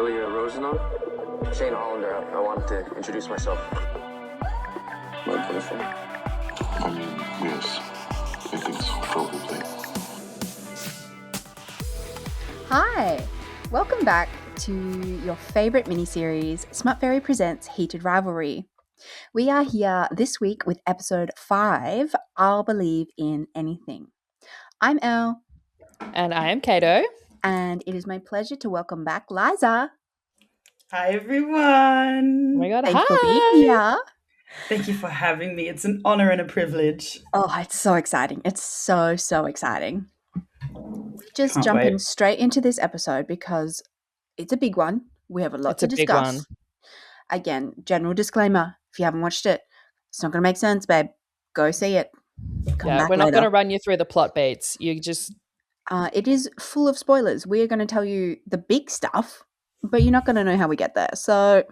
Ilya Shane Hollander. I wanted to introduce myself. Mind coming from? I mean, yes. I think so, probably. Hi! Welcome back to your favourite miniseries, SmutFairy presents Heated Rivalry. We are here this week with episode 5, I'll Believe in Anything. I'm Elle. And I am Kato. And it is my pleasure to welcome back Liza. Hi, everyone. Oh my God, Thanks hi. for being here. Thank you for having me. It's an honor and a privilege. Oh, it's so exciting. It's so exciting. Just Can't jumping wait. straight into this episode because it's a big one. We have a lot to discuss. Big one. Again, general disclaimer, if you haven't watched it, it's not going to make sense, babe. Go see it. Come back we're not later. going to run you through the plot beats. You just... It is full of spoilers. We are going to tell you the big stuff, but you're not going to know how we get there. So,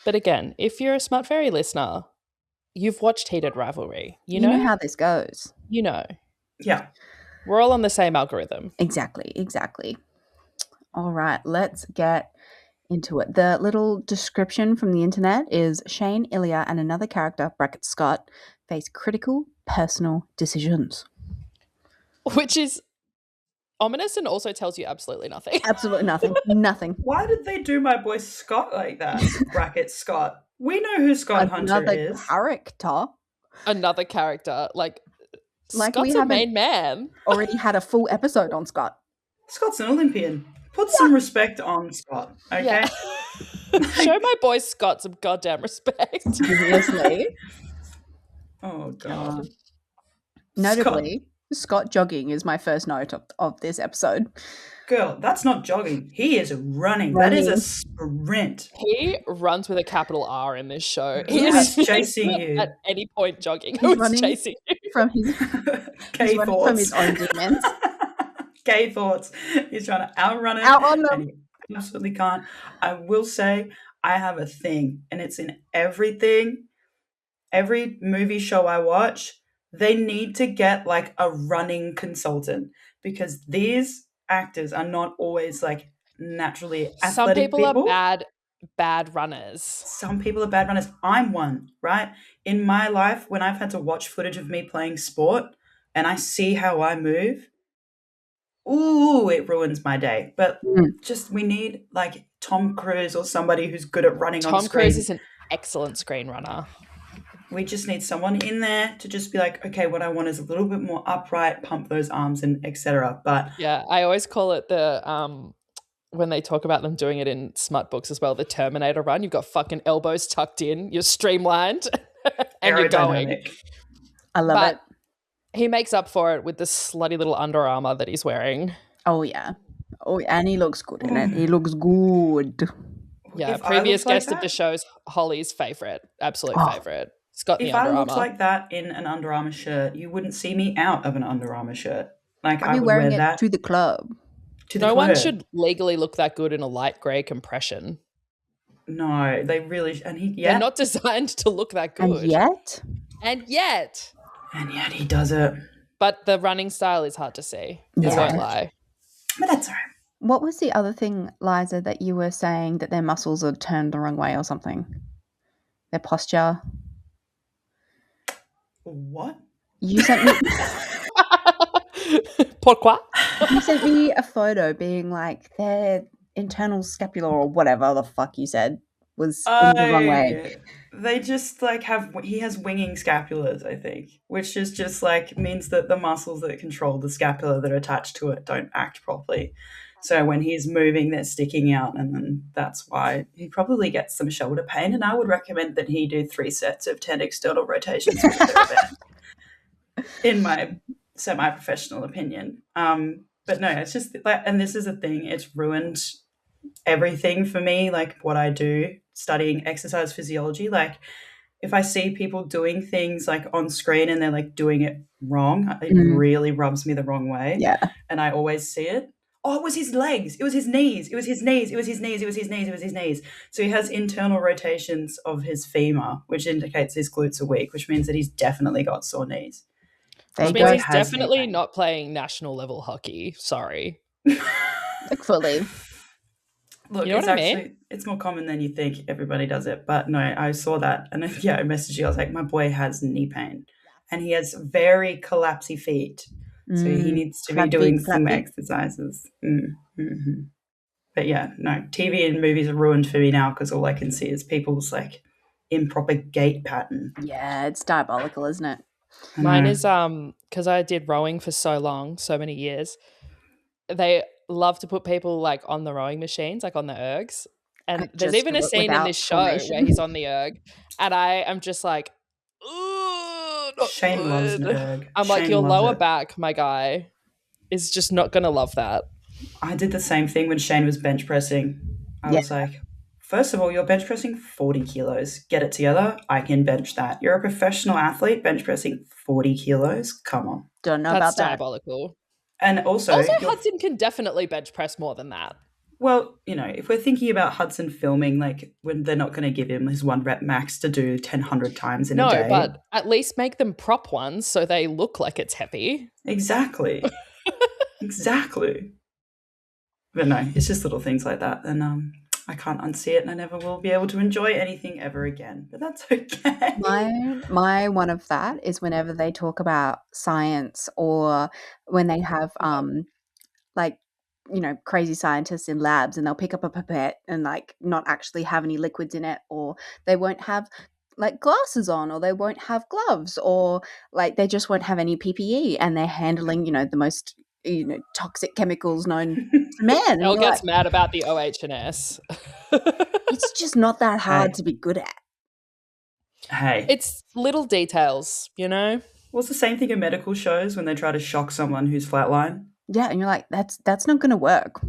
But again, if you're a SmutFairy listener, you've watched Heated Rivalry. You know how this goes. You know. Yeah. We're all on the same algorithm. Exactly. All right, let's get into it. The little description from the internet is Shane, Ilya, and another character, bracket Scott, face critical personal decisions. Which is ominous and also tells you absolutely nothing. Absolutely nothing. Nothing. Why did they do my boy Scott like that? Bracket Scott. We know who Scott Hunter is. Another character. Like we Scott's a main man. Already had a full episode on Scott. Scott's an Olympian. Put some respect on Scott, okay? Yeah. Show my boy Scott some goddamn respect. Seriously. Oh, God. Notably, Scott jogging is my first note of this episode. Girl, that's not jogging. He is running. That is a sprint. He runs with a capital R in this show. He is chasing you. At any point jogging. He's chasing you. From his gay thoughts. From his own demons. Gay thoughts. He's trying to outrun it. Outrun them. And he absolutely can't. I will say I have a thing, and it's in everything. Every movie show I watch, they need to get like a running consultant because these actors are not always like naturally athletic. Some people are bad runners. Some people are bad runners. I'm one, right? In my life, when I've had to watch footage of me playing sport and I see how I move, ooh, it ruins my day. But we need like Tom Cruise or somebody who's good at running on screen. Tom Cruise is an excellent screen runner. We just need someone in there to just be like, okay, what I want is a little bit more upright, pump those arms and etc. But yeah, I always call it the when they talk about them doing it in smut books as well, the Terminator run. You've got fucking elbows tucked in, you're streamlined, and you're going. I love it. He makes up for it with the slutty little Under Armour that he's wearing. Oh yeah. Oh, and he looks good in it. He looks good. Yeah, previous guest of the show's Holly's favourite, absolute favourite. Scott if I looked like that in an Under Armour shirt, you wouldn't see me out of an Under Armour shirt. Like I'd be wearing it to the club. No one should legally look that good in a light grey compression. No, they really they're not designed to look that good. And yet he does it. But the running style is hard to see. Yeah. I won't lie. But that's all right. What was the other thing, Liza, that you were saying that their muscles are turned the wrong way or something? Their posture. What? You sent me. Pourquoi? You sent me a photo being like their internal scapula or whatever the fuck you said was in the wrong way. They just like he has winging scapulas, I think, which is just like means that the muscles that control the scapula that are attached to it don't act properly. So when he's moving, they're sticking out, and then that's why he probably gets some shoulder pain. And I would recommend that he do 3 sets of 10 external rotations with their event, in my semi-professional opinion. But no, it's just like, and this is a thing, it's ruined everything for me, like what I do, studying exercise physiology. Like if I see people doing things like on screen and they're like doing it wrong, it really rubs me the wrong way. Yeah. And I always see it. Oh, it was his legs. It was his knees. It was his knees. It was his knees. It was his knees. It was his knees. So he has internal rotations of his femur, which indicates his glutes are weak, which means that he's definitely got sore knees. Which means he's definitely not playing national level hockey. Sorry. Like fully. Look, You know it's what I actually mean? it's more common than you think. Everybody does it, but no, I saw that, and yeah, I messaged you. I was like, my boy has knee pain, and he has very collapsy feet, so he needs to be Flat doing feet, flat some feet. exercises. Mm-hmm. But yeah, no, TV and movies are ruined for me now because all I can see is people's like improper gait pattern. Yeah, it's diabolical, isn't it? I Mine know. is because I did rowing for so long, so many years. They love to put people like on the rowing machines, like on the ergs. And there's Just even do a it scene in without this show where formation. he's on the erg, and I am just like, ooh, not Shane loves an good. erg. I'm like, Shane your loves lower it. back, my guy, is just not gonna love that. I did the same thing when Shane was bench pressing. I Yeah. was like, first of all, you're bench pressing 40 kilos. Get it together. I can bench that. You're a professional athlete bench pressing 40 kilos. Come on. Don't know That's about that. diabolical. And also, Also, Hudson can definitely bench press more than that. well, if we're thinking about Hudson filming, like when they're not going to give him his 1 rep max to do 1,000 times in a No, day. but at least make them prop ones so they look like it's heavy. Exactly. Exactly. But no, it's just little things like that. And I can't unsee it, and I never will be able to enjoy anything ever again. But that's okay. My one of that is whenever they talk about science or when they have like crazy scientists in labs and they'll pick up a pipette and like not actually have any liquids in it, or they won't have like glasses on, or they won't have gloves, or like they just won't have any PPE, and they're handling the most toxic chemicals known to man. And Elle you're gets like, mad about the OH&S. it's just not that hard Hey. to be good at. Hey, It's little details, you know? well, it's the same thing in medical shows when they try to shock someone who's flatline. Yeah, and you're like, that's not going to work.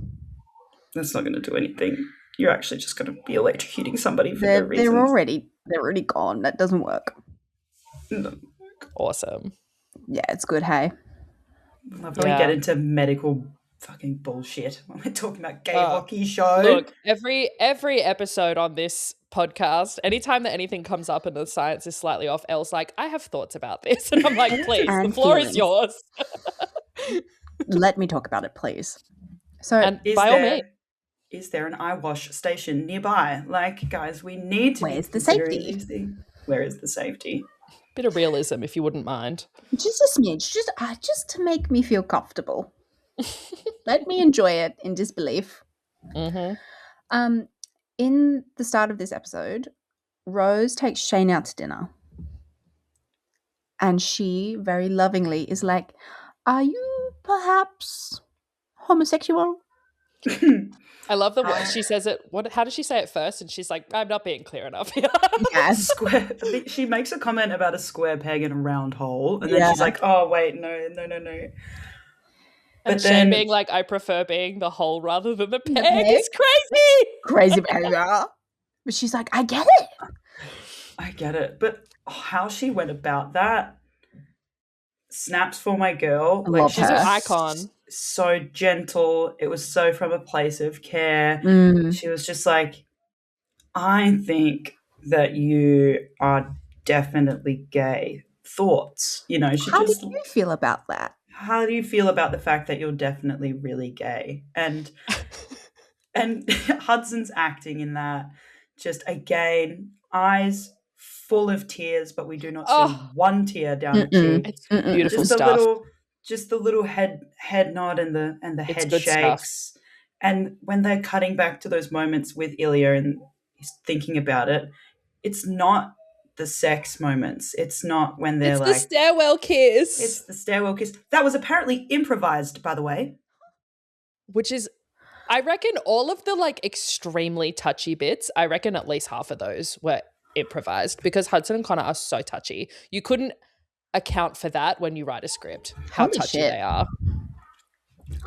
That's not going to do anything. You're actually just going to be electrocuting somebody for no They're reason. they're already gone. That doesn't work. Awesome. Yeah, it's good. Hey, Love how we get into medical fucking bullshit when we're talking about gay hockey show. Look, every episode on this podcast, anytime that anything comes up and the science is slightly off, Elle's like, I have thoughts about this. And I'm like, please, the And floor is feelings. yours. let me talk about it, please. So, And by all means, Is there an eye wash station nearby? Like, guys, we need to Where's be the considering safety? these things. Where is the safety? bit of realism, if you wouldn't mind. just a smidge, just to make me feel comfortable. Let me enjoy it in disbelief. Mm-hmm. In the start of this episode, Rose takes Shane out to dinner, and she very lovingly is like, "Are you perhaps homosexual?" I love the way she says it. How does she say it first? And she's like, I'm not being clear enough here. Yes. Square. I think she makes a comment about a square peg in a round hole, and then she's like, "Oh wait, no." And But Shane then, being like, I prefer being the hole rather than the peg peg? is crazy. Crazy behavior. But she's like, I get it. I get it, but how she went about that. Snaps for my girl. I love She's her. an icon. So gentle. It was so from a place of care. She was just like, I think that you are definitely gay. Thoughts, she How just. did you feel about that? How do you feel about the fact that you're definitely really gay? And Hudson's acting in that, just again, eyes full of tears, but we do not see one tear down the cheek. It's beautiful Just stuff. the little head nod and the It's head good shakes. And when they're cutting back to those moments with Ilya and he's thinking about it, it's not the sex moments. It's not when they're It's like the stairwell kiss. it's the stairwell kiss. That was apparently improvised, by the way. Which is, I reckon all of the like extremely touchy bits, I reckon at least half of those were improvised because Hudson and Connor are so touchy. You couldn't account for that when you write a script, how Holy touchy shit. they are.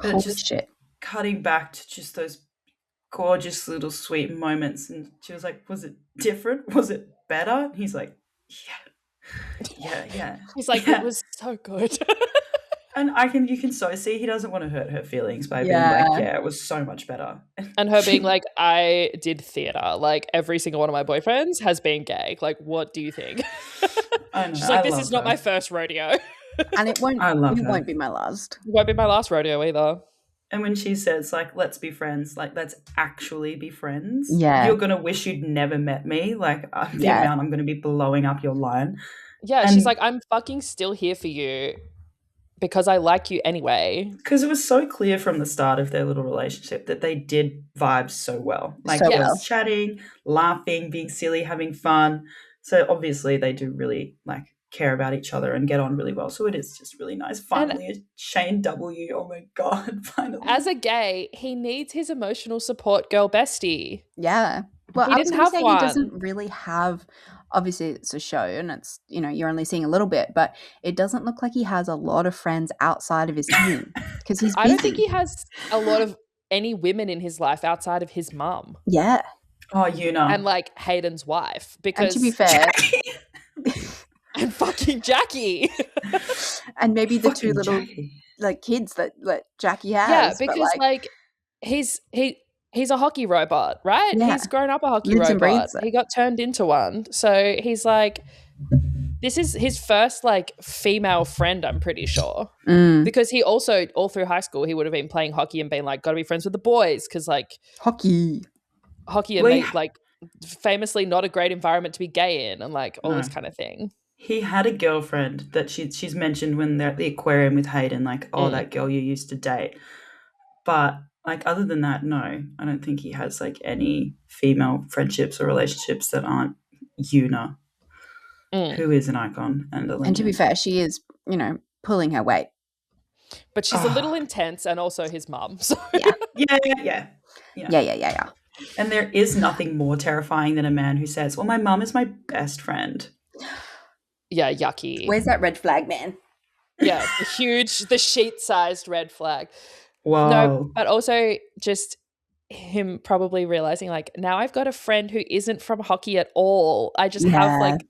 But Holy just shit. cutting back to just those gorgeous little sweet moments, and she was like, was it different? Was it better? And he's like, yeah. He's like, yeah. it was so good. And you can so see he doesn't want to hurt her feelings by being Yeah. like, yeah, it was so much better. And her being like, I did theatre. Like every single one of my boyfriends has been gay. Like, what do you think? I know, She's like, I this love is not her. my first rodeo. And it won't I love her. won't be my last. It won't be my last rodeo either. And when she says, like, let's be friends, like, let's actually be friends. Yeah. You're going to wish you'd never met me. Like, the Yeah. amount I'm going to be blowing up your line. Yeah, And- she's like, I'm fucking still here for you because I like you anyway. Because it was so clear from the start of their little relationship that they did vibe so well. Like, So just well. chatting, laughing, being silly, having fun. So obviously they do really, like, care about each other and get on really well. So it is just really nice. Finally, a Shane W. Oh my God, finally. As a gay, he needs his emotional support girl bestie. Yeah. Well, He I was didn't going to have say one. he doesn't really have, obviously it's a show and it's, you're only seeing a little bit, but it doesn't look like he has a lot of friends outside of his team because he's busy. I don't think he has a lot of any women in his life outside of his mum. Yeah. Oh, you know. And like Hayden's wife. Because And to be fair, and fucking Jackie. and maybe the Fucking two little Jackie. like kids that Jackie has. Yeah, but, because like he's a hockey robot, right? Yeah. He's grown up a hockey Lives and robot. breathes it. He got turned into one. So he's like, this is his first like female friend, I'm pretty sure. Mm. Because he also, all through high school, he would have been playing hockey and being like, gotta be friends with the boys. Because like Hockey and Well, like famously not a great environment to be gay in and like all this No. kind of thing. He had a girlfriend that she's mentioned when they're at the aquarium with Hayden, like, oh, that girl you used to date. But like, other than that, no, I don't think he has like any female friendships or relationships that aren't Una, who is an icon and a legend. And to be fair, she is, pulling her weight. But she's a little intense and also his mum. So. Yeah. Yeah. And there is nothing more terrifying than a man who says, well, my mum is my best friend. Yeah, yucky. Where's that red flag, man? Yeah, the sheet-sized red flag. Wow. No, but also just him probably realizing like, now I've got a friend who isn't from hockey at all. I just have like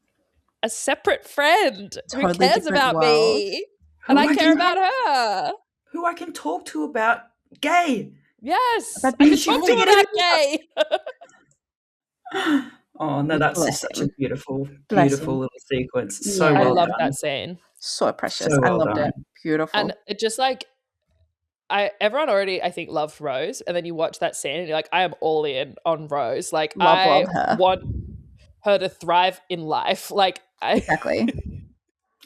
a separate friend who Totally cares different about world. me. And Who I I care can- about her. Who I can talk to about gay. Yes. But I can she talk to figured him it about gay. Oh, no, that's just Bless such a him. beautiful, Bless beautiful him. little sequence. So Yeah. I well love done. that scene. So precious. So I well loved done. it. Beautiful. And it just like everyone already I think loved Rose, and then you watch that scene and you're like, I am all in on Rose. Like Love her. want her to thrive in life. Like Exactly.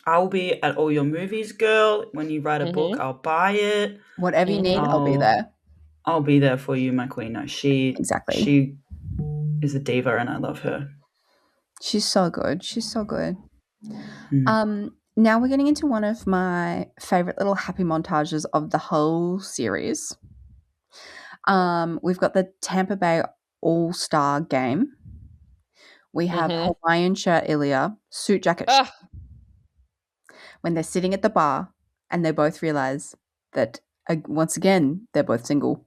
I'll be at all your movies, girl. When you write a book, I'll buy it. Whatever you need, I'll be Oh. there. I'll be there for you, my queen. No, Exactly. She is a diva, and I love her. She's so good. She's so good. Mm. Now we're getting into one of my favorite little happy montages of the whole series. We've got the Tampa Bay All-Star game. We have Hawaiian shirt Ilya, suit jacket when they're sitting at the bar and they both realize that once again they're both single.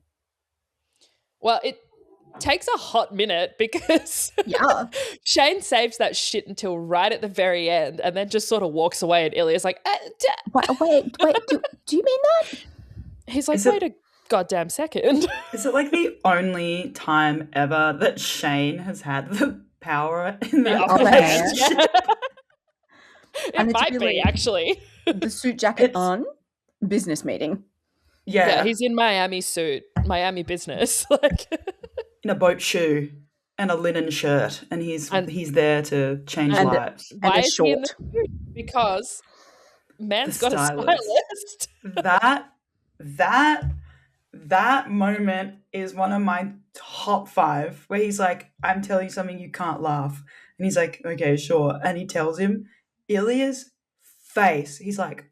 Well, it takes a hot minute because Shane saves that shit until right at the very end and then just sort of walks away and Ilya's like, Wait, do you mean that? He's like, Is it- wait a goddamn second. Is it like the only time ever that Shane has had the power in that upper hand. relationship? It And it's might really- be, actually. The suit jacket It's- on, business meeting. Yeah, he's in Miami suit, Miami business. Like in a boat shoe and a linen shirt, and he's there to change and- lives. And why a is he in the short. suit? Because man's The got a stylist. stylist. That moment is one of my top 5, where he's like, I'm telling you something, you can't laugh. And he's like, okay, sure. And he tells him, Ilya's face, he's like,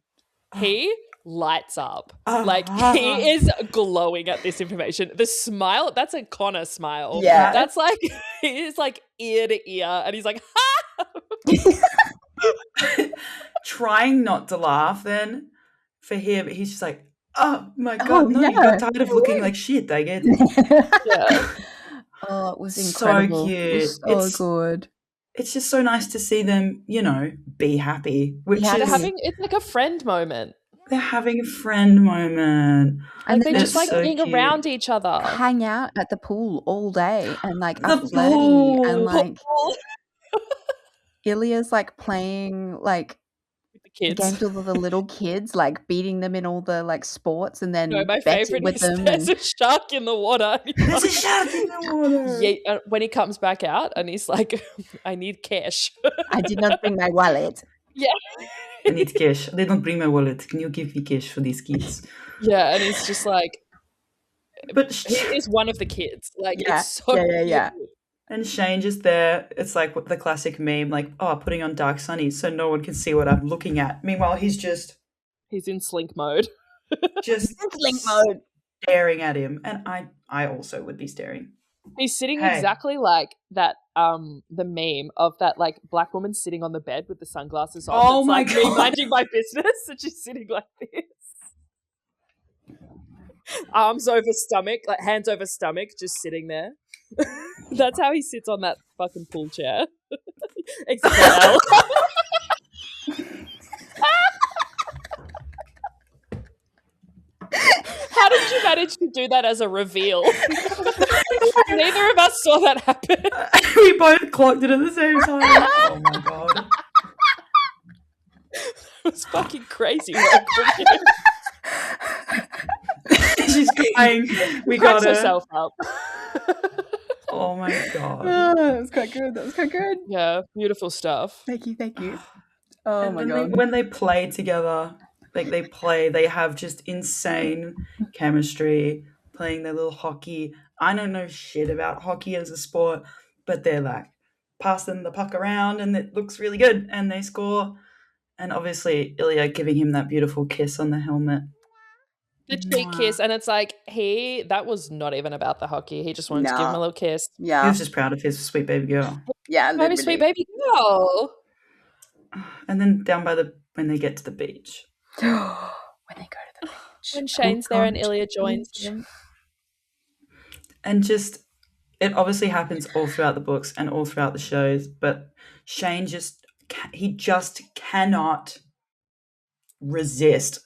He lights up. Like, he is glowing at this information. The smile, that's a Connor smile. Yeah. That's like, he is like ear to ear. And he's like, ha! trying not to laugh then for him. He's just like, oh my God, Oh, no, you yeah. got tired of looking like shit, I get it. Yeah. Oh, it was So incredible. It cute. was so It's- good. It's just so nice to see them, be happy, which Yeah, is It's like a friend moment. they're having a friend moment. And Like, they then just like so being cute. around each other. hang out at the pool all day and like The are flirty and pool. like Ilya's like playing like kids. games with all the little kids, like beating them in all the like sports, and then No, my betting favorite with is them. there's And a shark in the water. There's a shark in the water. Yeah, when he comes back out and he's like, I need cash. I did not bring my wallet. Yeah. I need cash. They don't bring my wallet. Can you give me cash for these kids? Yeah, and he's just like, But he is one of the kids. Like, Yeah, it's so yeah. cute. and Shane just there. It's like the classic meme, like, oh, putting on dark sunny so no one can see what I'm looking at. Meanwhile, he's just He's in slink mode. Link mode. staring at him, and I also would be staring. He's sitting Hey. exactly like that, the meme of that like black woman sitting on the bed with the sunglasses on. Oh It's my like me God. minding my business, and she's sitting like this. Arms over stomach, like hands over stomach, just sitting there. That's how he sits on that fucking pool chair. Except for Elle. How did you manage to do that as a reveal? Neither of us saw that happen. We both clocked it at the same time. Oh my god. It was fucking crazy work from you. She's crying. We Cracks got her. herself up. Oh my god. That was quite good. That was quite good. Yeah, beautiful stuff. Thank you. Oh And my when god. when they play together, like they have just insane chemistry playing their little hockey. I don't know shit about hockey as a sport, but they're like passing the puck around and it looks really good and they score. And obviously Ilya giving him that beautiful kiss on the helmet. The cheek kiss, and it's like that was not even about the hockey. He just wanted to give him a No. little kiss. He Yeah. was just proud of his sweet baby girl. Yeah. Maybe Literally. sweet baby girl. And then down by when they get to the beach. When they go to the beach. When Shane's there and God. Ilya joins him. And just it obviously happens all throughout the books and all throughout the shows, but Shane just cannot resist,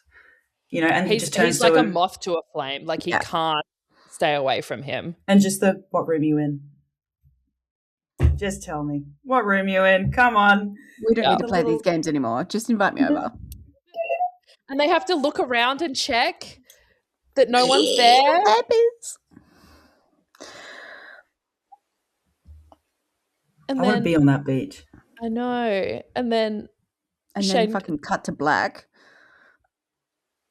and he just turns He's like to a him moth to a flame. Like he Yeah. can't stay away from him. and just what room you in? Just tell me what room you in. Come on. We don't Yeah. need to play these games anymore. Just invite me over. And they have to look around and check that no one's there. Babies. And I want to then be on that beach. I know. And then And Shane- then fucking cut to black.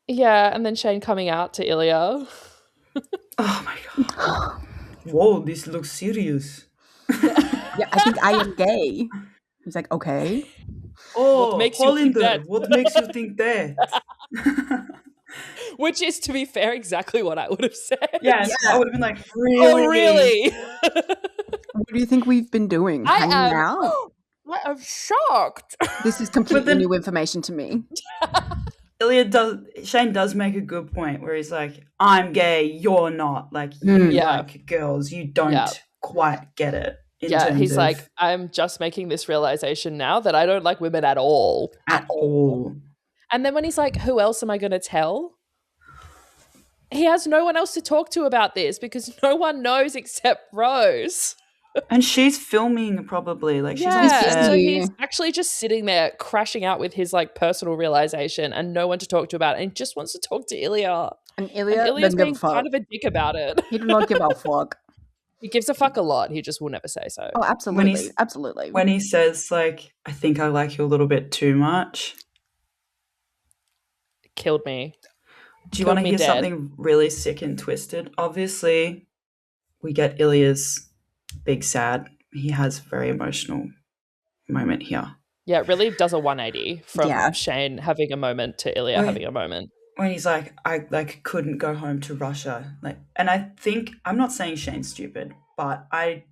and then Shane coming out to Ilya. Oh my god. Whoa, this looks serious. Yeah, I think I am gay. He's like, okay. Oh, What makes you think Hollander, that? what makes you think that? Which is, to be fair, exactly what I would have said. Yeah, I would have been like, really? Oh, really? What do you think we've been doing? I Hanging am. out? I'm shocked. This is completely then- new information to me. Shane does make a good point where he's like, I'm gay, you're not. Like, you Mm. Yeah. like girls, you don't Yeah. quite get it. In Yeah, terms he's of like, I'm just making this realization now that I don't like women at all. at all. And then when he's like, who else am I going to tell? He has no one else to talk to about this because no one knows except Rose. And she's filming probably. Like, she's on Yeah, set. so Yeah. he's actually just sitting there crashing out with his like personal realization and no one to talk to about it and just wants to talk to Ilya. And And Ilya Ilya's doesn't give a being fuck. kind of a dick about it. He did not give a fuck. He gives a fuck a lot. He just will never say so. Oh, absolutely. he's- Absolutely. When he says, like, I think I like you a little bit too much. Killed me. Do you Killed want to me hear dead. something really sick and twisted? Obviously, we get Ilya's big sad. He has a very emotional moment here. Yeah, it really does a 180 from Yeah. Shane having a moment to Ilya Right. having a moment. When he's like, I like couldn't go home to Russia. Like, and I think I'm not saying Shane's stupid, but I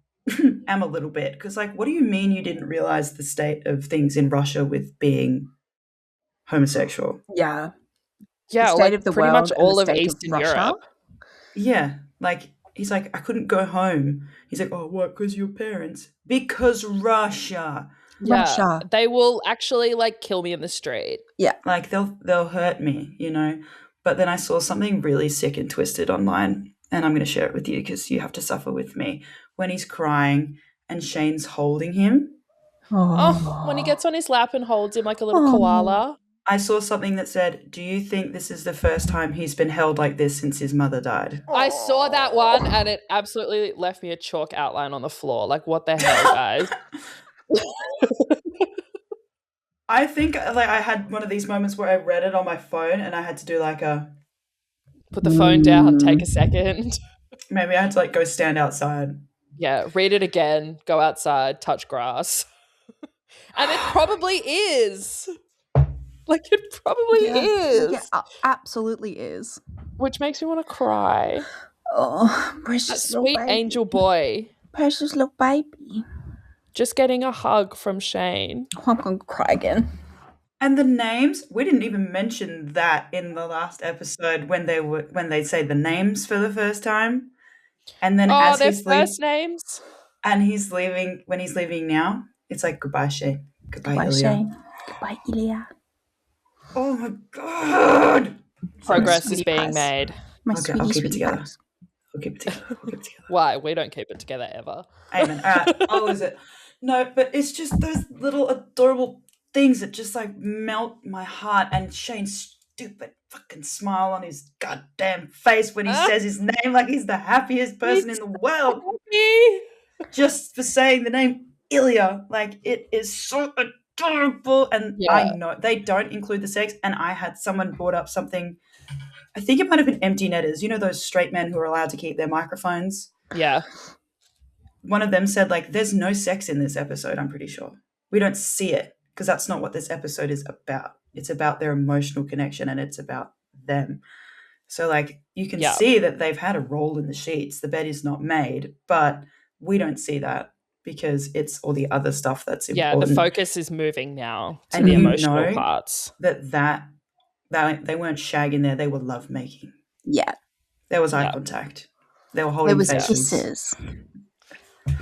am a little bit because, like, what do you mean you didn't realize the state of things in Russia with being homosexual? Yeah. Yeah, state like of the pretty world much and all the of state of Eastern Russia. Europe. Yeah, like he's like, I couldn't go home. He's like, oh, what? Because your parents? Because Russia. Yeah, Russia. they will actually like kill me in the street. Like they'll hurt me, But then I saw something really sick and twisted online, and I'm going to share it with you because you have to suffer with me. When he's crying and Shane's holding him, Oh, when he gets on his lap and holds him like a little Oh. koala. I saw something that said, "Do you think this is the first time he's been held like this since his mother died?" I saw that one and it absolutely left me a chalk outline on the floor. Like, what the hell, guys? I think like I had one of these moments where I read it on my phone and I had to do like a Put the phone down, take a second. maybe I had to like go stand outside. Yeah, read it again, go outside, touch grass. And it probably is. Like, it probably is. Yeah, absolutely is. Which makes me want to cry. Oh, That precious little sweet baby. angel boy Precious little baby. just getting a hug from Shane. Oh, I'm going to cry again. And the names, we didn't even mention that in the last episode when they say the names for the first time. And then Oh, as their he's first names? and he's leaving, when he's leaving now, it's like, goodbye, Shane. Goodbye, Goodbye, Ilya. Shane. Goodbye, Ilya. Oh my God. Progress is sweetie being pies. made. My Okay, I'll sweetie, keep it sweetie together. pies. We'll keep it together. We'll keep it together. Why? We don't keep it together ever. Amen. All right, I'll lose it. No, but it's just those little adorable things that just like melt my heart. And Shane's stupid fucking smile on his goddamn face when he says his name like he's the happiest person in the world. Just for saying the name Ilya. Like, it is so adorable. And Yeah. I know they don't include the sex. And I had someone brought up something, I think it might have been empty netters. You know those straight men who are allowed to keep their microphones? Yeah. One of them said, like, there's no sex in this episode, I'm pretty sure. We don't see it because that's not what this episode is about. It's about their emotional connection and it's about them. So, like, you can see that they've had a roll in the sheets. The bed is not made, but we don't see that because it's all the other stuff that's important. Yeah, the focus is moving now to And the you emotional know parts. that they weren't shagging there. They were love making. Yeah. There was eye contact. They were holding There was faces. kisses.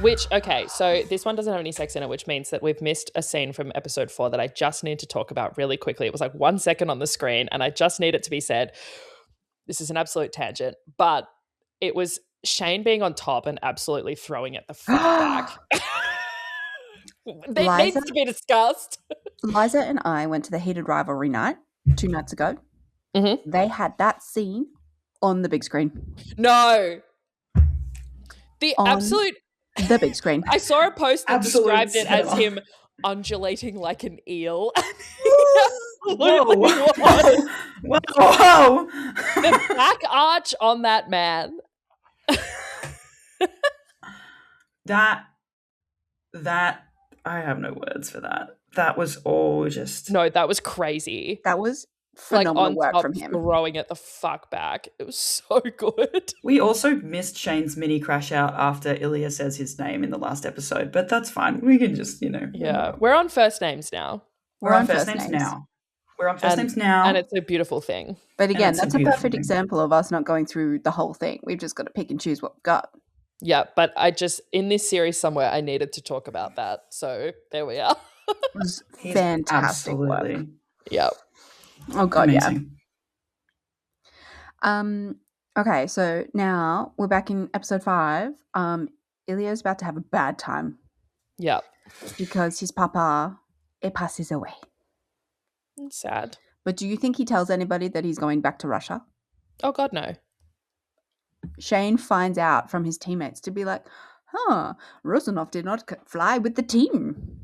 Which, okay, so this one doesn't have any sex in it, which means that we've missed a scene from episode 4 that I just need to talk about really quickly. It was like 1 second on the screen and I just need it to be said. This is an absolute tangent, but it was Shane being on top and absolutely throwing it the fuck back. It needs to be discussed. Liza and I went to the Heated Rivalry night 2 nights ago. Mm-hmm. They had that scene on the big screen. No. On the big screen. I saw a post that Absolute described it as cinema. him undulating like an eel. Whoa. Was. Whoa. The back arch on that man. That I have no words for that. That was all just No, that was crazy. That was Like phenomenal on work top, from him. throwing it the fuck back. It was so good. We also missed Shane's mini crash out after Ilya says his name in the last episode, but that's fine. We can just, Yeah, we're on first names now, We're on first names now. We're on first names now. and it's a beautiful thing. But again, that's a that's a beautiful perfect thing. example of us not going through the whole thing. We've just got to pick and choose what we've got. Yeah, but I just in this series somewhere I needed to talk about that, so there we are. It was He's fantastic work. absolutely Yeah. Oh god, amazing. yeah. Okay, so now we're back in episode 5. Ilya's about to have a bad time Yeah. because his papa passes away. It's sad. But do you think he tells anybody that he's going back to Russia? Oh god, no. Shane finds out from his teammates to be like, Rosanov did not fly with the team.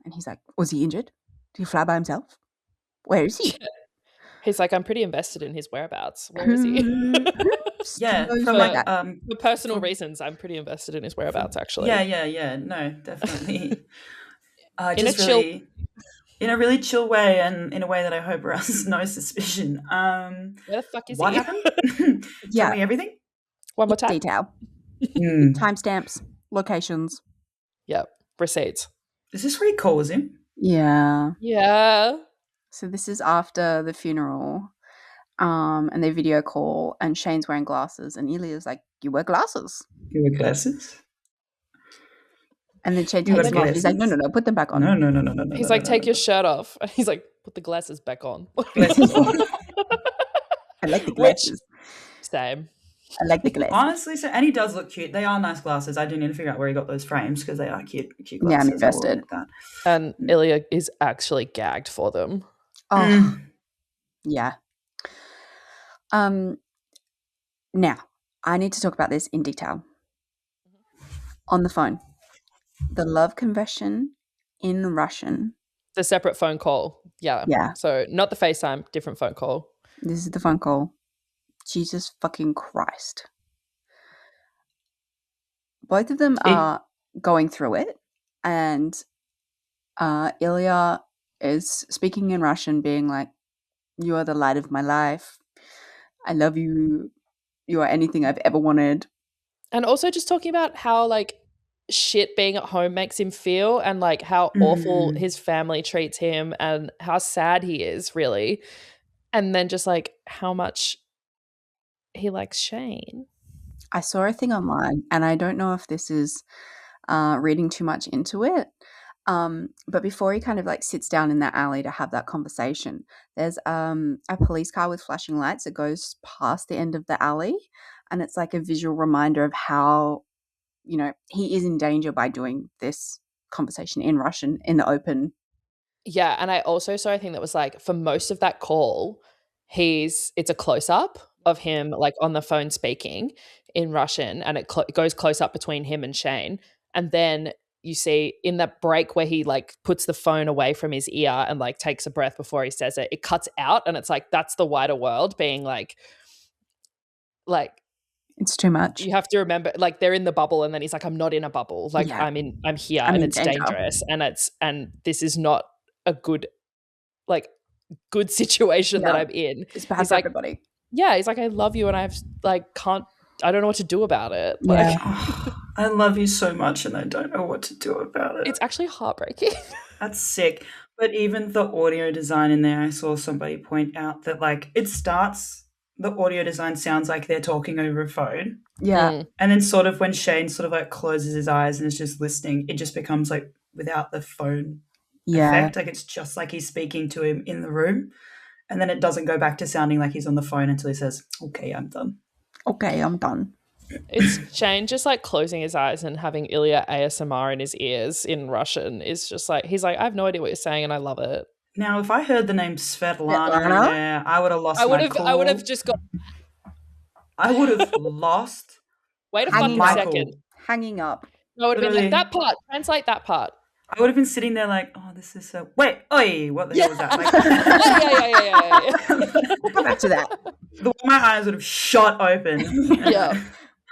And he's like, was he injured? Did he fly by himself? Where is he? He's like, I'm pretty invested in his whereabouts. Where is he? Yeah, Knows from where like that- For personal reasons, I'm pretty invested in his whereabouts, actually. yeah. No, definitely. In Just a chill- really, in a really chill way, and in a way that I hope arouses no suspicion. Where the fuck is What he? happened? Yeah. Tell me everything. One more time. Detail. Mm. Timestamps. Locations. Yep. Receipts. Is this where he calls him? Yeah. Yeah. So this is after the funeral. And they video call and Shane's wearing glasses and Ilya's like, you wear glasses. You wear glasses? And then Shane You takes wear them off. He's like, glasses? no, put them back on. No. He's like, take your shirt off. And he's like, put the glasses back on. Glasses on. I like the Which- glasses. Same. I like the glasses. Honestly, and he does look cute. They are nice glasses. I do need to figure out where he got those frames because they are cute Yeah, glasses. I'm I will invested. admit that. And Ilya is actually gagged for them. Oh, yeah. Now, I need to talk about this in detail. On the phone, the love confession in Russian. It's a separate phone call. Yeah. Yeah. So not the FaceTime, different phone call. This is the phone call. Jesus fucking Christ. Both of them are going through it, and Ilya is speaking in Russian, being like, "You are the light of my life. I love you. You are anything I've ever wanted." And also just talking about how like shit being at home makes him feel, and like how awful his family treats him and how sad he is, really. And then just like how much he likes Shane. I saw a thing online, and I don't know if this is reading too much into it. But before he kind of like sits down in that alley to have that conversation, there's a police car with flashing lights that goes past the end of the alley, and it's like a visual reminder of how, you know, he is in danger by doing this conversation in Russian in the open. Yeah, and I also saw a thing that was like for most of that call, it's a close up of him like on the phone speaking in Russian, and it goes close up between him and Shane, and then you see in that break where he like puts the phone away from his ear and like takes a breath before he says it, it cuts out, and it's like that's the wider world being like it's too much. you have to remember, like they're in the bubble, and then he's like, I'm not in a bubble, like Yeah. I'm here, I'm and in it's danger. dangerous, and this is not a good situation that No. I'm in. It's bad He's for like, everybody. yeah, he's like, I love you, and I don't know what to do about it. Yeah. Like, I love you so much and I don't know what to do about it. it's actually heartbreaking. That's sick. But even the audio design in there, I saw somebody point out that like it starts, the audio design sounds like they're talking over a phone. Yeah. And then sort of when Shane sort of like closes his eyes and is just listening, it just becomes like without the phone effect. Like it's just like he's speaking to him in the room. And then it doesn't go back to sounding like he's on the phone until he says, okay, I'm done. Okay, I'm done. It's Shane just like closing his eyes and having Ilya ASMR in his ears in Russian is just like, he's like, I have no idea what you're saying and I love it. Now, if I heard the name Svetlana in there, I would have lost my cool. I would have just got... I would have lost. Wait a fucking second. Hanging up. I would have been like, that part, translate that part. I would have been sitting there like, oh, this is so... Wait, oi, what the hell was that? Yeah. We'll come back to that. My eyes would have shot open. Yeah.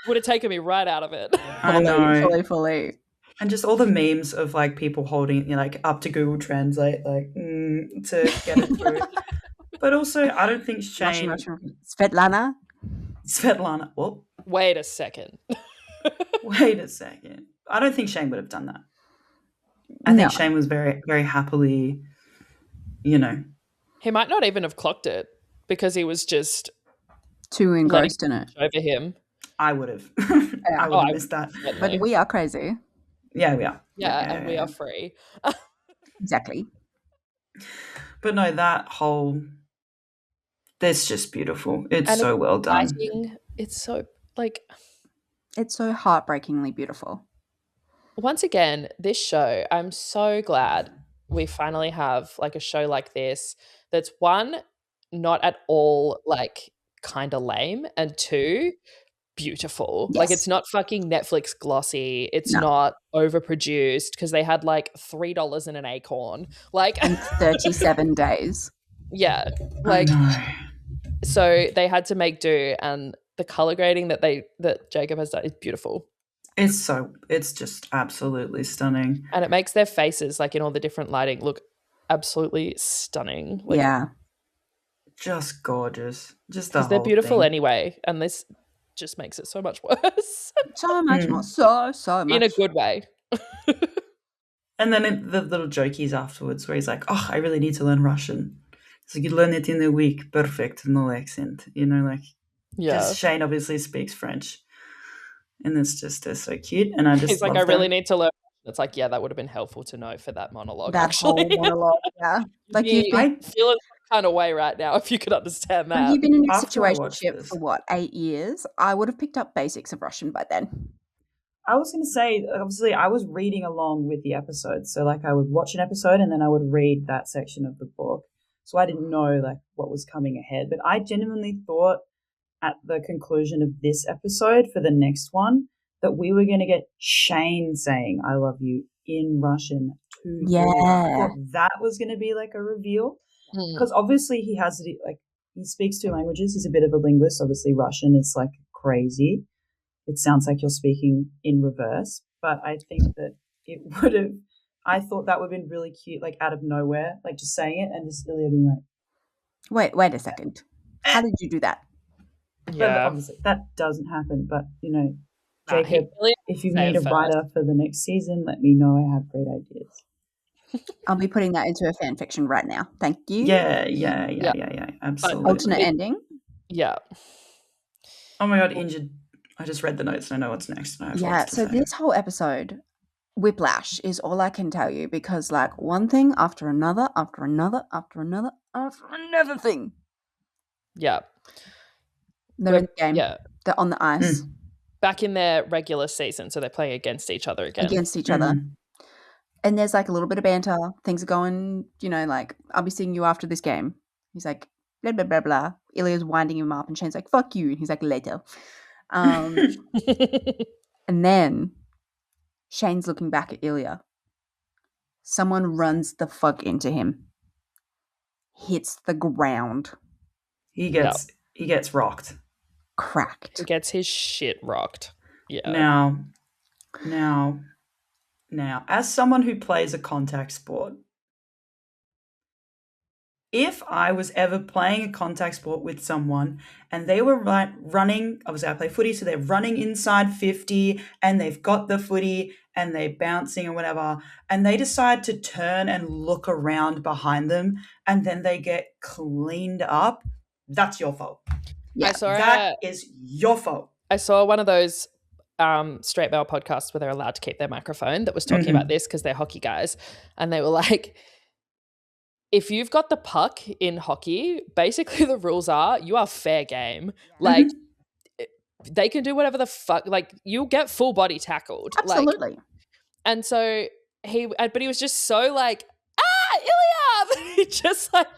Would have taken me right out of it. I know. Fully. And just all the memes of like people holding it, you know, like up to Google Translate, like to get it through. But also, I don't think Shane... Svetlana? Well, wait a second. I don't think Shane would have done that. I think Shane was very, very happily, you know. He might not even have clocked it because he was just too engrossed in it. Over him. I would have. I would have missed that. But we are crazy. Yeah, we are. Yeah, and we are free. Exactly. But no, that whole... That's just beautiful. It's so well done. It's so, like... It's so heartbreakingly beautiful. Once again, this show, I'm so glad we finally have like a show like this that's one, not at all like kind of lame, and two, beautiful. Yes. Like it's not fucking Netflix glossy. It's not overproduced because they had like $3 in an acorn. Like and 37 days. Yeah. Like so they had to make do, and the color grading that Jacob has done is beautiful. It's just absolutely stunning. And it makes their faces, like in all the different lighting, look absolutely stunning. Like, yeah. Just gorgeous. Just the whole they're beautiful thing. Anyway, and this just makes it so much worse. So much more. So much. In a good way. And then the little jokies afterwards where he's like, oh, I really need to learn Russian. So you learn it in a week. Perfect. No accent. You know, like, because Shane obviously speaks French. And it's just so cute. And I just he's like, I really need to learn. It's like, yeah, that would have been helpful to know for that monologue. That actually. whole monologue, yeah. Like I'm feeling some kind of way right now if you could understand that. You've been in a situationship for what, 8 years? I would have picked up basics of Russian by then. I was going to say, obviously, I was reading along with the episode. So, like, I would watch an episode and then I would read that section of the book. so I didn't know like what was coming ahead. But I genuinely thought at the conclusion of this episode for the next one that we were going to get Shane saying "I love you" in Russian to Ilya. I thought that was going to be like a reveal because obviously he has like he speaks two languages. He's a bit of a linguist. Obviously, Russian is like crazy. It sounds like you're speaking in reverse, but I think that it would have. I thought that would have been really cute, like out of nowhere, like just saying it and just Ilya being like, Wait a second. How did you do that? But obviously that doesn't happen. But you know, Nah, Jacob, if you need a writer for the next season, let me know. I have great ideas. I'll be putting that into a fan fiction right now. Thank you. Yeah, absolutely. Alternate ending. Yeah. Oh my god, injured. I just read the notes and I know what's next. So this whole episode, whiplash is all I can tell you because like one thing after another, after another, after another, after another thing. Yeah. They're in the game. Yeah. They're on the ice. Back in their regular season, so they're playing against each other again. And there's like a little bit of banter. Things are going, you know, like, I'll be seeing you after this game. He's like, blah, blah, blah, blah. Ilya's winding him up and Shane's like, fuck you. And he's like, later. And then Shane's looking back at Ilya. Someone runs the fuck into him. Hits the ground. He gets rocked. Cracked. He gets his shit rocked. Yeah. Now, as someone who plays a contact sport, if I was ever playing a contact sport with someone and they were running, obviously I play footy, so they're running inside 50 and they've got the footy and they're bouncing or whatever, and they decide to turn and look around behind them and then they get cleaned up, that's your fault. Yeah, that is your fault. I saw one of those straight male podcasts where they're allowed to keep their microphone that was talking about this because they're hockey guys, and they were like, if you've got the puck in hockey, basically the rules are you are fair game. Like they can do whatever the fuck, like you'll get full body tackled. Absolutely. Like, and so but he was just so like, Ilya! He just like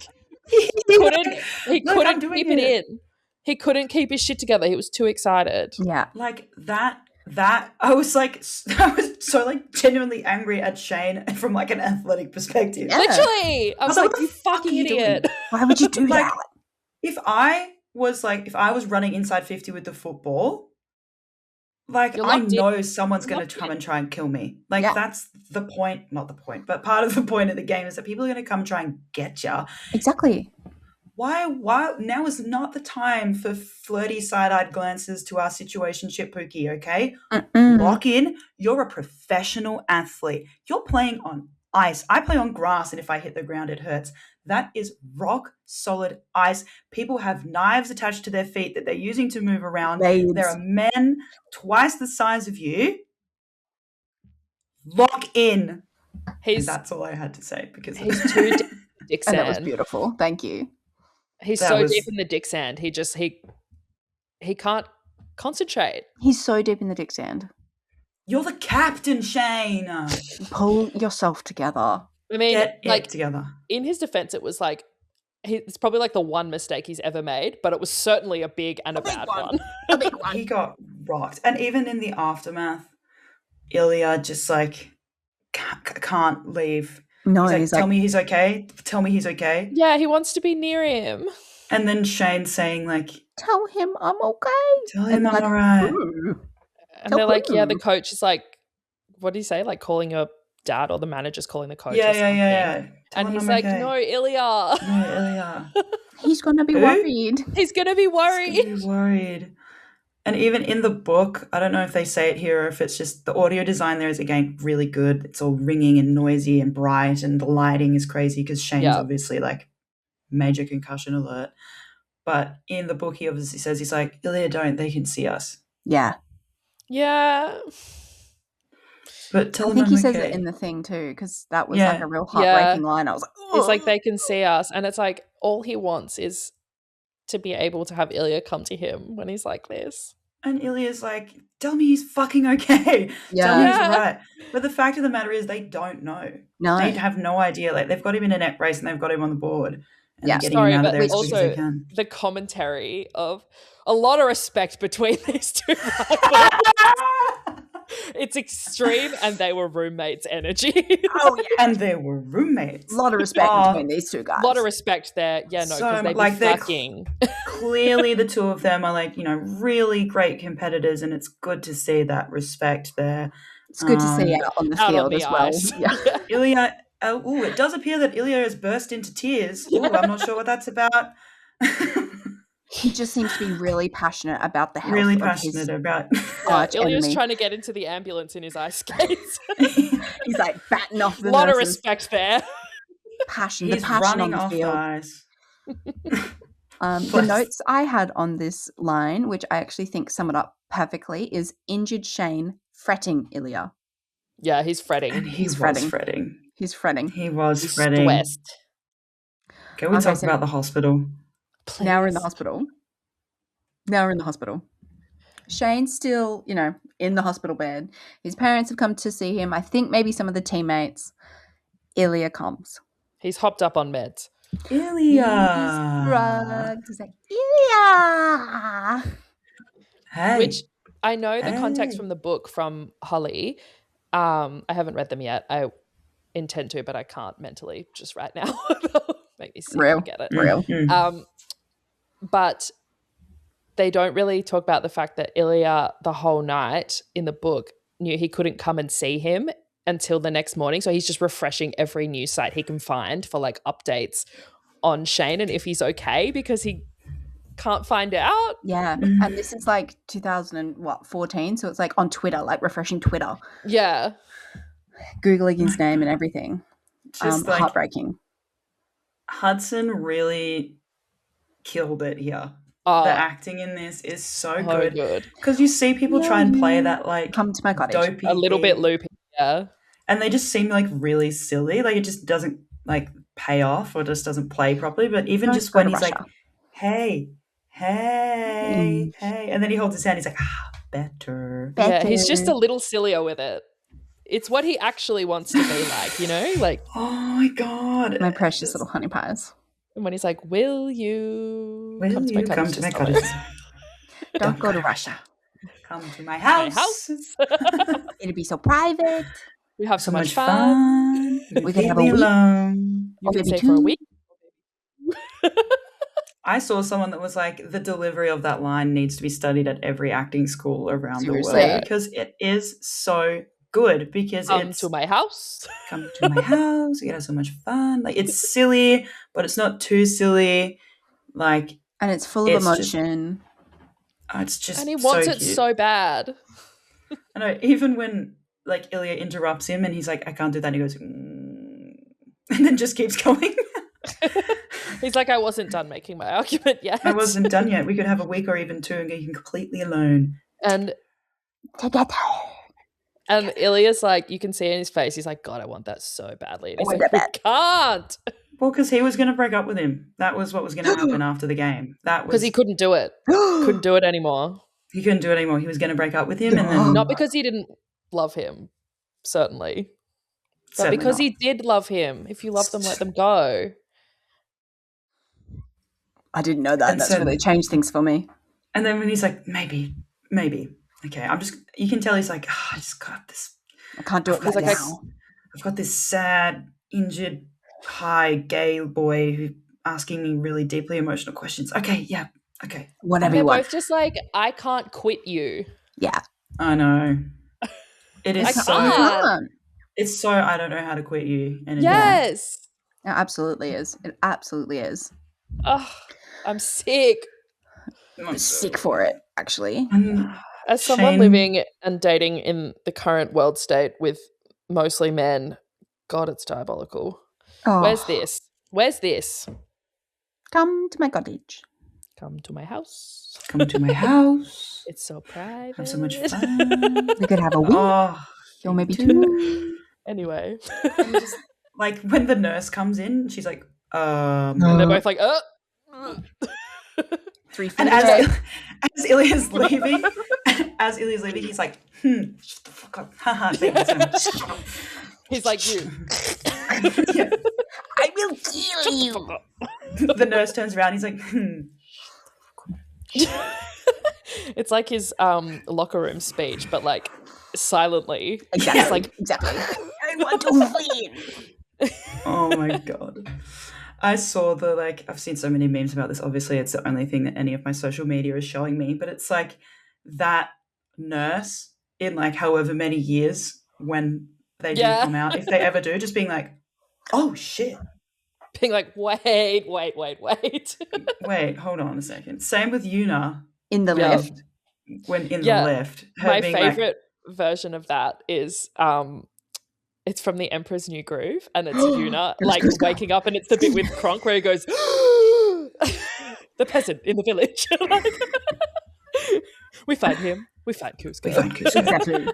couldn't keep it in. He couldn't keep his shit together. He was too excited. Yeah. Like that I was so like genuinely angry at Shane from like an athletic perspective. Yeah. Literally. I was like, you fucking idiot. Why would you do like, that? If I was running inside 50 with the football, like I know someone's going to come and try and kill me. Like that's the point, not the point, but part of the point of the game is that people are going to come and try and get you. Exactly. Why now is not the time for flirty side-eyed glances to our situationship, Pookie, okay? Lock in. You're a professional athlete. You're playing on ice. I play on grass, and if I hit the ground, it hurts. That is rock solid ice. People have knives attached to their feet that they're using to move around. Blades. There are men twice the size of you. Lock in. And that's all I had to say because he's too dick sand. And that was beautiful. Thank you. He's so deep in the dick sand. He can't concentrate. He's so deep in the dick sand. You're the captain, Shane. Pull yourself together. I mean, get like it together. In his defense, it was like it's probably like the one mistake he's ever made, but it was certainly a big and a bad one. A big one. He got rocked, and even in the aftermath, Ilya just like can't leave. No, he's like, tell me he's okay. Tell me he's okay. Yeah, he wants to be near him. And then Shane's saying like, tell him I'm okay. Tell him I'm all right. And they're like, yeah, the coach is like, what did he say? Like calling your dad or the manager's calling the coach or something. Yeah. And he's like, okay. No, Ilya. No, Ilya. He's going to be worried. He's going to be worried. And even in the book, I don't know if they say it here or if it's just the audio design there is, again, really good. It's all ringing and noisy and bright and the lighting is crazy because Shane's obviously like major concussion alert. But in the book, he obviously says, he's like, Ilya, don't. They can see us. Yeah. Yeah. But tell I think he says it in the thing too because that was like a real heartbreaking line. I was like, it's like they can see us. And it's like all he wants is to be able to have Ilya come to him when he's like this. And Ilya's like, tell me he's fucking okay. Yeah. Tell me he's all right. But the fact of the matter is they don't know. No. They have no idea. Like they've got him in a neck brace and they've got him on the board. and Yeah. getting him out of but there as quick as they also can. the commentary of a lot of respect between these two rivals. It's extreme, and they were roommates energy. Oh yeah. And they were roommates. A lot of respect Oh, between these two guys. A lot of respect there. Yeah, no, So because they like, be they're fucking. Clearly, the two of them are like, really great competitors, and it's good to see that respect there. It's good to see out on the Out on field the as well. ice. Yeah. Ilya, it does appear that Ilya has burst into tears. I'm not sure what that's about. He just seems to be really passionate about the health Really of passionate his about. arch Ilya's enemy. trying to get into the ambulance in his ice skates. He's like batting off the A lot of nurses. respect there. Passion, He's the passion running on the off the field. ice. The notes I had on this line, which I actually think sum it up perfectly, is injured Shane fretting Ilya. Yeah, he's fretting. And He's was fretting. fretting. He's fretting. He was He's fretting. stressed. Can we Okay, talk so- about the hospital? Now we're in the Please. hospital. Shane's still, in the hospital bed. His parents have come to see him. I think maybe some of the teammates. Ilya comes. He's hopped up on meds. Ilya. Drugged. He's like, Ilya. Hey. Which I know the context Hey. from the book from Holly. I haven't read them yet. I intend to, but I can't mentally just right now. Make me sick. Real. Get it. Real. Mm. But they don't really talk about the fact that Ilya the whole night in the book knew he couldn't come and see him until the next morning. So he's just refreshing every news site he can find for like updates on Shane and if he's okay, because he can't find out. Yeah. And this is like 2014. So it's like on Twitter, like refreshing Twitter, Yeah. Googling his name and everything. Just like Heartbreaking. Hudson really killed it here. Oh, The acting in this is so so good. good. Because you see people try and play that like Come to my cottage. dopey A little bit thing, loopy. Yeah. and they just seem like really silly. Like it just doesn't like pay off or just doesn't play properly. But even Don't just go when to he's like, Russia. hey, hey, hey, and then he holds his hand, he's like, better. Yeah, he's Better. just a little sillier with it. It's what he actually wants to be like, Like Oh my god. My precious little honey pies. when he's like, will you Will come to my you come cottage to to my stop cottage? it? Don't go to Russia. Come to my My house. house. It'll be so private. We have So so much fun. fun. We could have a Completely week. alone. You Or could maybe stay for a two. week. I saw someone that was like, the delivery of that line needs to be studied at every acting school around Seriously? the world because it is so good. Because Come it's to my house. come to my house. You can have so much fun. Like it's silly, but it's not too silly. Like And it's full of It's just emotion. it's just And he wants so it cute. so bad. I know. Even when like Ilya interrupts him and he's like, "I can't do that," and he goes, and then just keeps going. He's like, I wasn't done making my argument yet. I wasn't done yet. We could have a week or even two and get him completely alone. And Together. Ilya's like, you can see in his face, he's like, God, I want that so badly. And he's I like, want we that can't. Well, because he was going to break up with him. That was what was going to happen after the game. That was Because he couldn't do it. Couldn't do it anymore. He couldn't do it anymore. He was going to break up with him, and then Not because he didn't love him, certainly. But certainly because not. he did love him. If you love them, let them go. I didn't know that. And That's so- really changed things for me. And then when he's like, maybe, okay, you can tell he's like, I just got this. I can't do it He's right like, now. I've got this sad, injured, high, gay boy who asking me really deeply emotional questions. Okay, yeah, okay. Whatever They're you want. both just like, I can't quit you. Yeah. I know. It is I so. can't. It's so. I don't know how to quit you. And Yes. It absolutely is. It absolutely is. Oh, I'm sick. I'm Sick for it, actually. As someone Shane- living and dating in the current world state with mostly men, God, it's diabolical. Oh, Where's this? Where's this? Come to my cottage. Come to my house. Come to my house. It's so private. Have so much fun. We could have a week Oh, or maybe too. two. Anyway. And just, like when the nurse comes in, she's like, And they're both like, 3 feet and away. as Ilya's leaving, he's like, shut the fuck up. Haha, thank you so much. he's like, you. Yeah. I will kill you. the nurse turns around. He's like, It's like his locker room speech, but like silently. Exactly. It's like Exactly. I want to win. oh my God. I saw I've seen so many memes about this. Obviously, it's the only thing that any of my social media is showing me, but it's like that nurse in like however many years when they do come out, if they ever do, just being like, oh shit. being like, wait. Wait, hold on a second. Same with Yuna. In the lift. When in the lift. My favorite version of that is it's from The Emperor's New Groove, and it's Yuna like waking up, and it's the bit with Kronk where he goes, the peasant in the village. We find him. We find Kuzco. Exactly.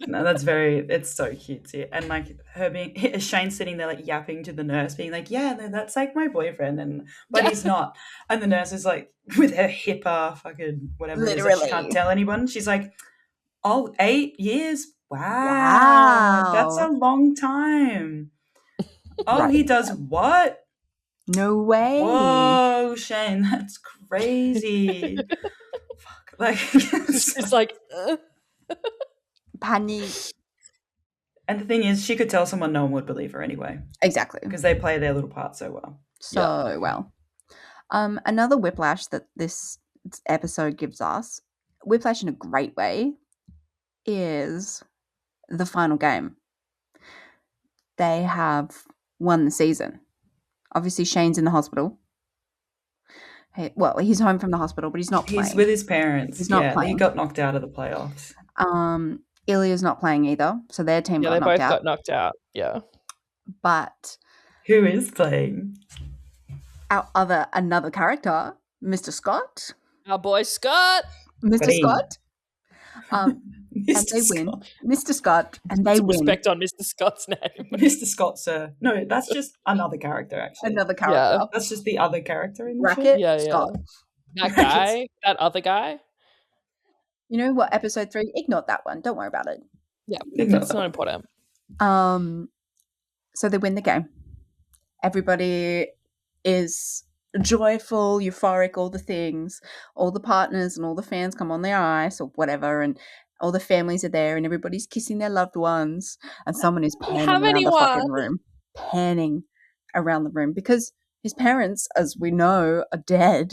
No, it's so cutesy. And like her being, Shane sitting there like yapping to the nurse, being like, yeah, no, that's like my boyfriend, but he's not. And the nurse is like, with her hipper fucking whatever it is that she can't tell anyone. She's like, oh, 8 years? Wow. That's a long time. Oh, right. He does what? No way. Whoa, Shane, that's crazy. Fuck. Like, it's like, panic. And the thing is, she could tell someone, no one would believe her anyway. Exactly. Because they play their little part so well. Well. Another whiplash that this episode gives us, whiplash in a great way, is the final game. They have won the season. Obviously, Shane's in the hospital. He's home from the hospital, but he's not playing. He's with his parents. He's not playing. He got knocked out of the playoffs. Ilya's not playing either, so their team got knocked out. Yeah, they both got knocked out. Yeah. But who is playing? Another character, Mr. Scott. Our boy Scott. Mr. Scott. And they win. Mr. Scott, and they win. Respect on Mr. Scott's name. Mr. Scott, sir. No, that's just another character, actually. Another character. Yeah. That's just the other character in the show. Bracket Scott. That guy, that other guy. You know what? Episode 3, ignore that one. Don't worry about it. Yeah, that's not important. So they win the game. Everybody is joyful, euphoric, all the things. All the partners and all the fans come on their ice or whatever, and all the families are there, and everybody's kissing their loved ones, and someone is panning around the fucking room. Panning around the room because his parents, as we know, are dead.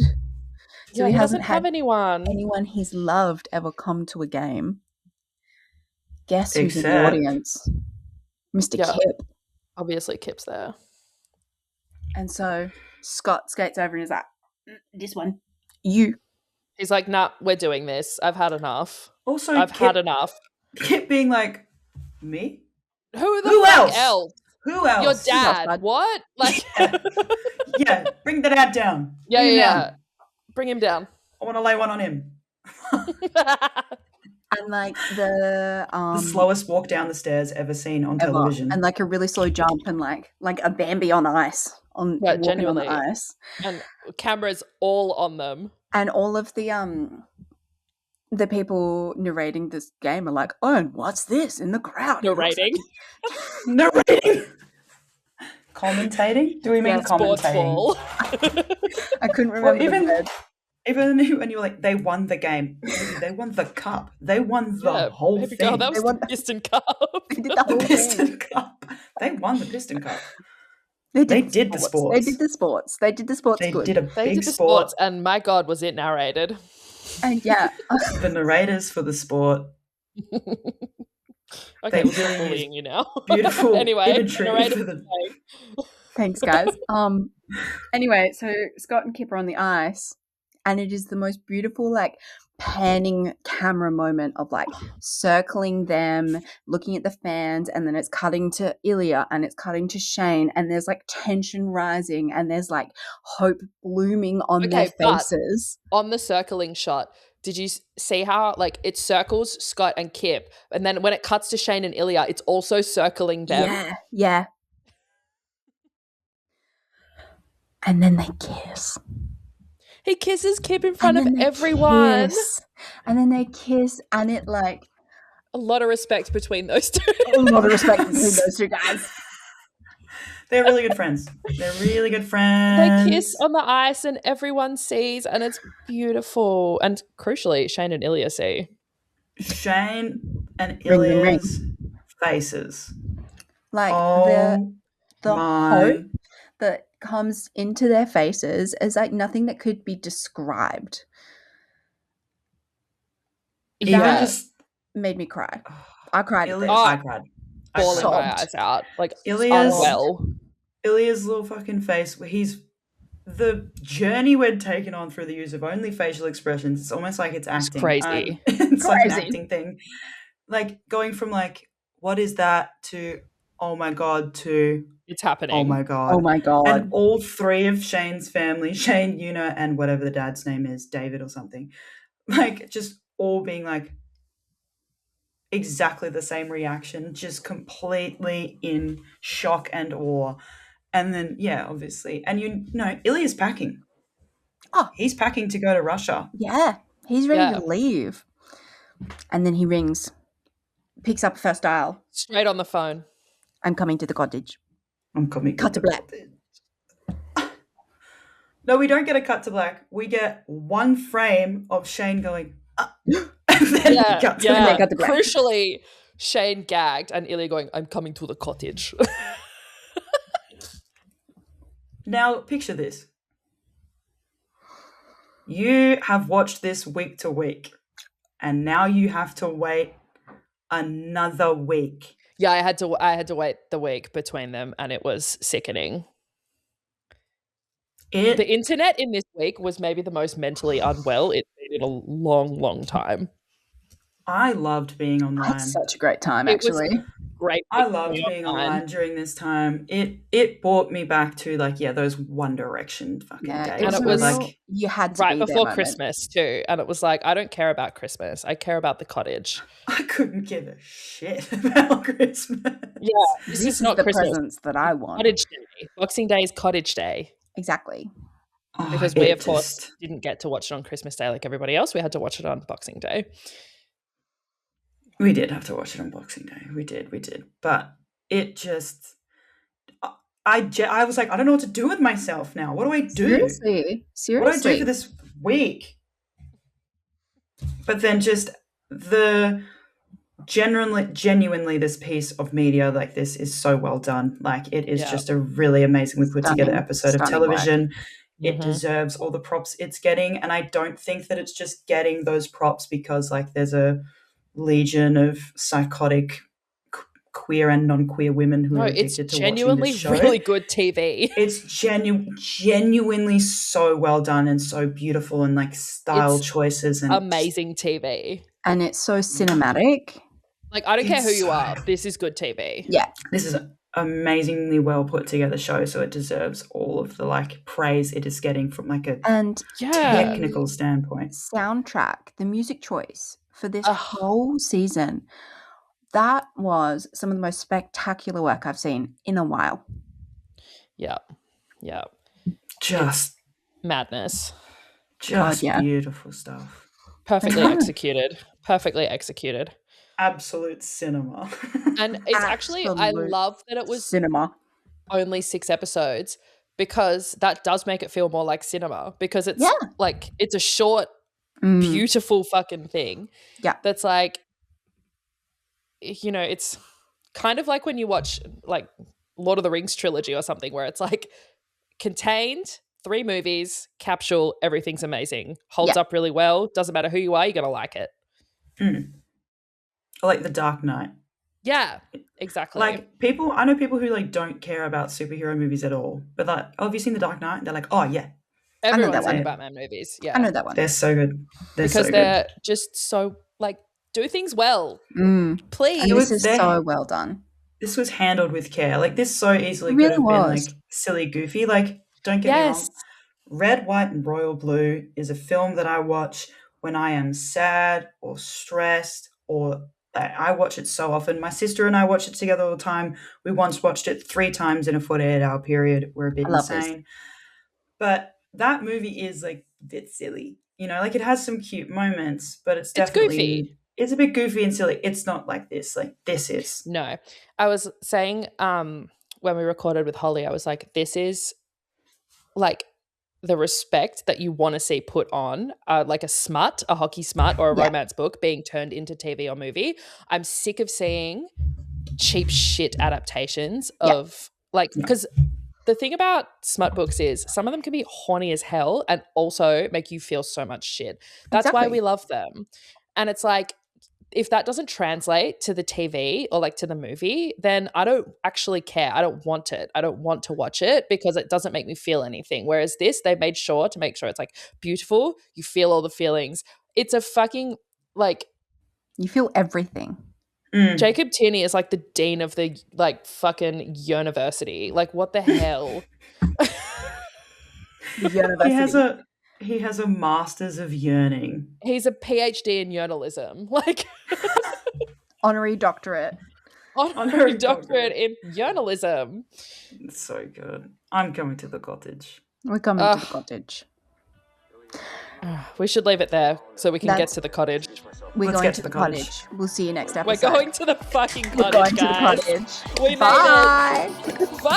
So he hasn't had anyone he's loved ever come to a game. Guess who's in the audience? Mr. Kip. Obviously, Kip's there. And so Scott skates over and is like, this one. You. He's like, nah, we're doing this. I've had enough. Also, I've had enough. Kip being like, me? Who else? Who else? Your dad. What? Like, yeah, bring the dad down. Yeah. Bring him down. I want to lay one on him. And like the slowest walk down the stairs ever seen on television. And like a really slow jump and like a Bambi on ice. Genuinely. On the ice. And cameras all on them. And all of the people narrating this game are like, oh, and what's this in the crowd? Narrating? Commentating? Do we mean commentating? I couldn't remember. Even when you were like, they won the game. They won the cup. They won the whole thing. God, that was the Piston Cup. They did the whole Piston Cup. They won the Piston Cup. They did the sports. They did the sports. They did the sports They good. did a big sport. And my God, was it narrated. And yeah. The narrators for the sport. Okay, we're bullying you now. Beautiful anyway, Thanks, guys. Anyway, so Scott and Kip are on the ice, and it is the most beautiful, like, panning camera moment of, like, circling them, looking at the fans, and then it's cutting to Ilya, and it's cutting to Shane, and there's, like, tension rising, and there's, like, hope blooming on their faces. On the circling shot, did you see how, like, it circles Scott and Kip, and then when it cuts to Shane and Ilya, it's also circling them? Yeah. And then they kiss. He kisses Kip in front of everyone. And then they kiss, and it, like... A lot of respect between those two. A lot of respect between those two guys. They're really good friends. They're really good They friends. kiss on the ice and everyone sees, and it's beautiful. And crucially, Shane and Ilya see. Shane and Ring, ring, ring. Ilya's faces. Like Oh the my. hope that comes into their faces is like nothing that could be described. Even That just made me cry. I cried at Ilya, this. I cried. I Bawling cried. my Sobbed. eyes out. Like, Ilya's- unwell. Ilya's little fucking face, where he's the journey we're taken on through the use of only facial expressions. It's almost like it's acting. crazy. It's like an Crazy. acting thing. Like going from like, what is that, to oh my god, to It's happening. oh my god. Oh my god. And all three of Shane's family, Shane, Una, and whatever the dad's name is, David or something, like just all being like exactly the same reaction, just completely in shock and awe. And then, yeah, obviously. And you know, Ilya's packing. Oh. He's packing to go to Russia. Yeah, he's ready Yeah. to leave. And then he rings, picks up first dial. Straight on the phone. I'm coming to the cottage. I'm coming. Cut to black. No, we don't get a cut to black. We get one frame of Shane going, and then Yeah, cut to yeah. black. Cut to black. Crucially, Shane gagged and Ilya going, I'm coming to the cottage. Now, picture this. You have watched this week to week, and now you have to wait another week. Yeah, I had to wait the week between them, and it was sickening. The internet in this week was maybe the most mentally unwell it's been in a long, long time. I loved being I online. had such a great time, It was actually. Great. I loved being online during this time. It brought me back to like, yeah, those One Direction fucking Yeah, days. And it where, was like, you had to right be there before moment. Christmas too, and it was like, I don't care about Christmas. I care about the cottage. I couldn't give a shit about Christmas. Yeah, this This is is not the Christmas. presents that I want. Cottage Day. Boxing Day is Cottage Day. Exactly. Oh, Because we, it of course, just- didn't get to watch it on Christmas Day like everybody else. We had to watch it on Boxing Day. we did have to watch it on Boxing Day. We did. But it just, I was like, I don't know what to do with myself now. What do I do? Seriously. What do I do for this week? But then just the genuinely this piece of media like this is so well done. Like it is Yeah. just a really amazingly put together Stunning, episode of stunning television. It Mhm. deserves all the props it's getting, and I don't think that it's just getting those props because like there's a legion of psychotic queer and non-queer women who No, are it's addicted to genuinely watching this show. really good TV. It's genuinely so well done and so beautiful, and like style It's choices and Amazing TV. And it's so cinematic. Like, I don't care who It's you so- are. This is good TV. Yeah. This is an amazingly well put together show, so it deserves all of the like praise it is getting from like a And Yeah. technical standpoint. soundtrack, the music choice for this Ugh. whole season, that was some of the most spectacular work I've seen in a while. Yeah. Just Madness. yeah. beautiful stuff. Perfectly know. executed. Perfectly executed. Absolute cinema. And it's actually, I Absolute love that it was cinema. only 6 episodes, because that does make it feel more like cinema, because it's Yeah. like, it's a short, Mm, beautiful fucking thing. Yeah. That's like, you know, it's kind of like when you watch like Lord of the Rings trilogy or something, where it's like contained 3 movies, capsule, everything's amazing, holds Yeah. up really well, doesn't matter who you are, you're gonna like it. Like The Dark Knight. Yeah, exactly. Like I know people who like don't care about superhero movies at all, but like, oh, have you seen The Dark Knight? They're like, oh yeah, know that everyone's one. in Batman movies. Yeah, I know that one. they're so good. They're because so they're just so like, do things well, Mm. please. And It this was is there. so well done. good. This was handled with care. Like this so easily It could really have been was. like silly, goofy. Like don't get me wrong. Yes. Red, White, and Royal Blue is a film that I watch when I am sad or stressed, or I watch it so often. My sister and I watch it together all the time. We once watched it 3 times in a 48-hour period. We're a bit I love this. insane. But that movie is like a bit silly. You know, like it has some cute moments, but it's definitely goofy. It's a bit goofy and silly. It's not like this. Like this is. No, I was saying, when we recorded with Holly, I was like, this is like the respect that you want to see put on like a smut, a hockey smut or a romance book being turned into TV or movie. I'm sick of seeing cheap shit adaptations of like, because the thing about smut books is some of them can be horny as hell and also make you feel so much shit. That's why we love them. And it's like, if that doesn't translate to the TV or like to the movie, then I don't actually care. I don't want it. I don't want to watch it because it doesn't make me feel anything. Whereas this, they made sure to make sure it's like beautiful. You feel all the feelings. It's a fucking like. You feel everything. Jacob Tierney is like the dean of the like fucking university. Like what the hell? The university. He has a master's of yearning. He's a PhD in journalism. Like honorary doctorate. Honorary doctorate in journalism. It's so good. I'm coming to the cottage. We're coming to the cottage. We should leave it there so we can get to the cottage. We're Let's going get to to the the cottage. We'll see you next episode. We're going to the fucking cottage, We're going guys. to the cottage. We made Bye. it. Bye.